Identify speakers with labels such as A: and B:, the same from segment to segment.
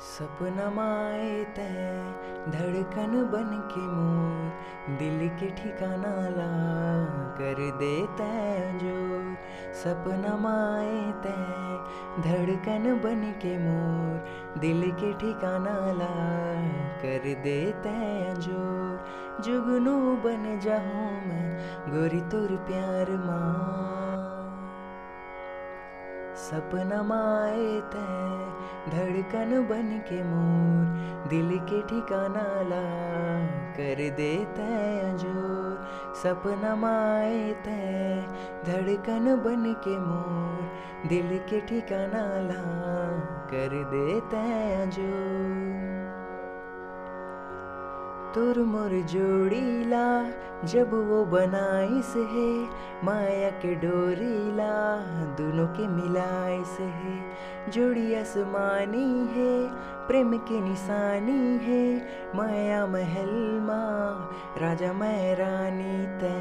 A: सपना माए तै धड़कन बन के मोर दिल के ठिकाना ला कर देता जोर। सपना माए तै धड़कन बन के मोर दिल के ठिकाना ला कर देता जोर। जुगनू बन जाऊँ मैं गोरी तोर प्यार माँ। सपना माए तै धड़कन बन के मोर दिल के ठिकाना ला कर देता जोर। सपना माए तै धड़कन बन के मोर दिल के ठिकाना ला कर देता जोर। तुर मोर जोड़ीला जब वो बनाइस है माया के डोरीला दोनों के मिलाइस है। जोड़ी आसमानी है प्रेम की निशानी है माया महल माँ राजा मैं रानी तै।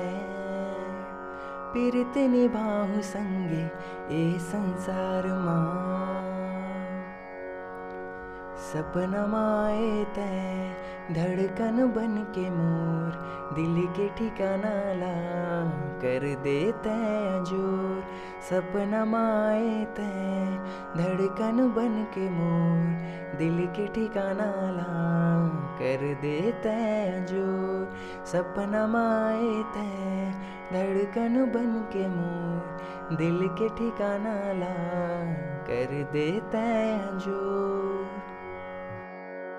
A: प्रीत निभाऊं संगे ए संसार माँ। सपना माए तै धड़कन बन के मोर दिल के ठिकाना ला कर देता जोर। सपना माए तै धड़कन बन के मोर दिल के ठिकाना ला कर देता जोर। सपना माए तै धड़कन बन के मोर दिल के ठिकाना ला कर देता जोर।